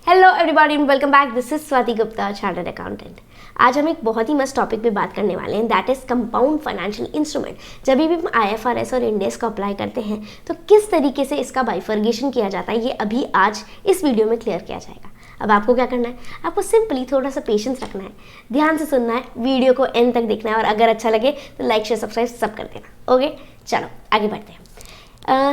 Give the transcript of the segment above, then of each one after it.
Hello everybody, welcome back. This is Swati Gupta, chartered accountant. आज हम एक बहुत ही मस्त टॉपिक पे बात करने वाले हैं, that is compound financial instrument. जब भी हम IFRS और इंड AS को अप्लाई करते हैं तो किस तरीके से इसका बाइफर्गेशन किया जाता है, ये अभी आज इस वीडियो में क्लियर किया जाएगा। अब आपको क्या करना है, आपको सिंपली थोड़ा सा पेशेंस रखना है, ध्यान से सुनना है, वीडियो को एंड तक देखना है और अगर अच्छा लगे तो लाइक शेयर सब्सक्राइब सब कर देना। ओके, चलो आगे बढ़ते हैं।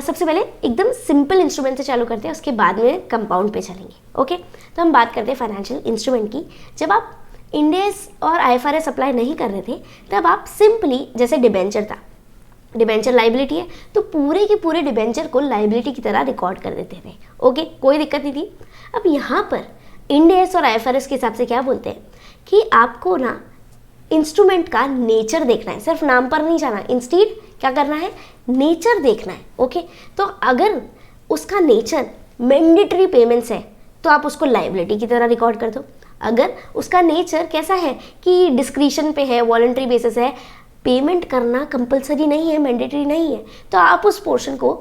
सबसे पहले एकदम सिंपल इंस्ट्रूमेंट से चालू करते हैं, उसके बाद में कंपाउंड पे चलेंगे। ओके, तो हम बात करते हैं फाइनेंशियल इंस्ट्रूमेंट की। जब आप इंड AS और IFRS अप्लाई नहीं कर रहे थे तब आप सिंपली, जैसे डिबेंचर था, डिबेंचर लाइबिलिटी है तो पूरे के पूरे डिबेंचर को लाइबिलिटी की तरह रिकॉर्ड कर देते थे। ओके, कोई दिक्कत नहीं थी। अब यहाँ पर इंड AS और IFRS के हिसाब से क्या बोलते हैं कि आपको ना इंस्ट्रूमेंट का नेचर देखना है, सिर्फ नाम पर नहीं जाना, इंस्टीड क्या करना है, नेचर देखना है। ओके, तो अगर उसका नेचर मैंडेटरी पेमेंट्स है तो आप उसको लायबिलिटी की तरह रिकॉर्ड कर दो। अगर उसका नेचर कैसा है कि डिस्क्रिशन पे है, वॉलंटरी बेसिस है, पेमेंट करना कंपलसरी नहीं है, मैंडेटरी नहीं है, तो आप उस पोर्शन को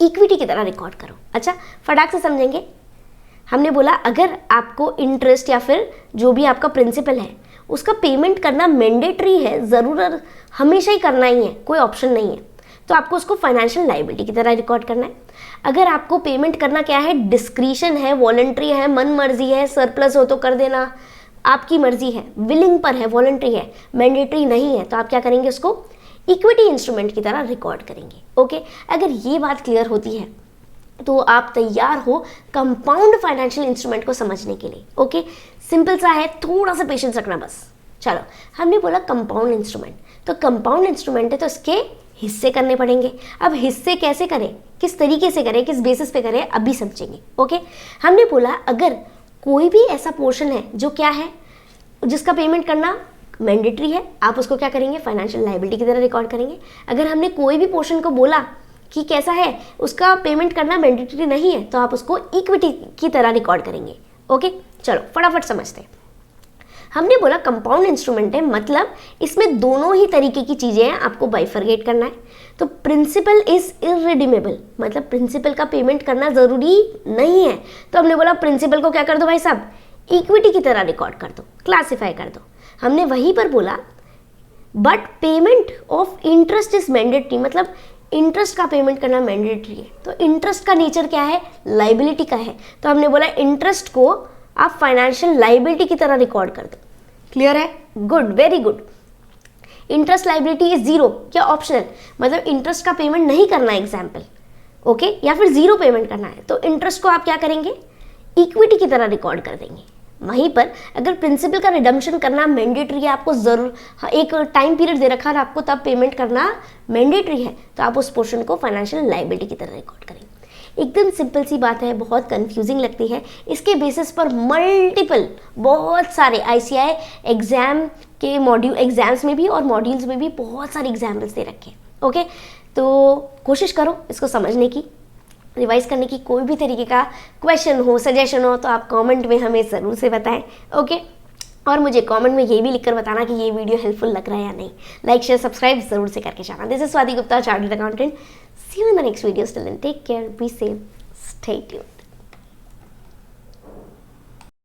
इक्विटी की तरह रिकॉर्ड करो। अच्छा, फटाक से समझेंगे। हमने बोला अगर आपको इंटरेस्ट या फिर जो भी आपका प्रिंसिपल है उसका पेमेंट करना मैंडेटरी है, ज़रूर हमेशा ही करना ही है, कोई ऑप्शन नहीं है, तो आपको उसको फाइनेंशियल लायबिलिटी की तरह रिकॉर्ड करना है। अगर आपको पेमेंट करना क्या है, डिस्क्रिशन है, वॉलंटरी है, मन मर्जी है, सरप्लस हो तो कर देना, आपकी मर्जी है, विलिंग पर है, वॉलंटरी है, मैंडेटरी नहीं है, तो आप क्या करेंगे, उसको इक्विटी इंस्ट्रूमेंट की तरह रिकॉर्ड करेंगे। ओके, अगर ये बात क्लियर होती है तो आप तैयार हो कंपाउंड फाइनेंशियल इंस्ट्रूमेंट को समझने के लिए। ओके, सिंपल सा है, थोड़ा सा पेशेंस रखना बस। चलो, हमने बोला कंपाउंड इंस्ट्रूमेंट, तो कंपाउंड इंस्ट्रूमेंट है तो इसके हिस्से करने पड़ेंगे। अब हिस्से कैसे करें, किस तरीके से करें, किस बेसिस पे करें, अभी समझेंगे। ओके, हमने बोला अगर कोई भी ऐसा पोर्शन है जो क्या है, जिसका पेमेंट करना मैंडेटरी है, आप उसको क्या करेंगे, फाइनेंशियल लायबिलिटी की तरह रिकॉर्ड करेंगे। अगर हमने कोई भी पोर्शन को बोला कि कैसा है, उसका पेमेंट करना मैंडेटरी नहीं है, तो आप उसको इक्विटी की तरह रिकॉर्ड करेंगे। ओके, चलो फटाफट समझते हैं। हमने बोला कंपाउंड इंस्ट्रूमेंट है, मतलब इसमें दोनों ही तरीके की चीज़ें हैं, आपको बाइफरगेट करना है। तो प्रिंसिपल इज इररिडीमेबल, मतलब प्रिंसिपल का पेमेंट करना ज़रूरी नहीं है, तो हमने बोला प्रिंसिपल को क्या कर दो भाई साहब, इक्विटी की तरह रिकॉर्ड कर दो, क्लासीफाई कर दो। हमने वहीं पर बोला but payment of interest is mandatory, मतलब इंटरेस्ट का पेमेंट करना मैंडेटरी है, तो इंटरेस्ट का नेचर क्या है, लाइबिलिटी का है, तो हमने बोला इंटरेस्ट को आप फाइनेंशियल लाइबिलिटी की तरह रिकॉर्ड कर दो। क्लियर है? Good, very good. Interest liability is zero, क्या ऑप्शनल, मतलब इंटरेस्ट का पेमेंट नहीं करना है, एग्जाम्पल। ओके, या फिर जीरो पेमेंट करना है, तो इंटरेस्ट को आप क्या करेंगे, इक्विटी की तरह रिकॉर्ड कर देंगे। वहीं पर अगर प्रिंसिपल का रिडम्पशन करना मैंडेटरी है, आपको जरूर एक टाइम पीरियड दे रखा है आपको, तब पेमेंट करना मैंडेटरी है, तो आप उस पोर्शन को फाइनेंशियल लायबिलिटी की तरह रिकॉर्ड करेंगे। एकदम सिंपल सी बात है, बहुत कंफ्यूजिंग लगती है। इसके बेसिस पर मल्टीपल, बहुत सारे ICI एग्जाम के मॉड्यूल, एग्जाम्स में भी और मॉड्यूल्स में भी बहुत सारे एग्जाम्पल्स दे रखे हैं। ओके, तो कोशिश करो इसको समझने की, रिवाइज करने की। कोई भी तरीके का क्वेश्चन हो, सजेशन हो, तो आप कमेंट में हमें ज़रूर से बताएं। ओके, और मुझे कमेंट में ये भी लिखकर बताना कि ये वीडियो हेल्पफुल लग रहा है या नहीं। लाइक शेयर सब्सक्राइब ज़रूर से करके जाना। This is Swati Gupta, chartered accountant. See you in the next video. Till then take care, be safe, stay tuned.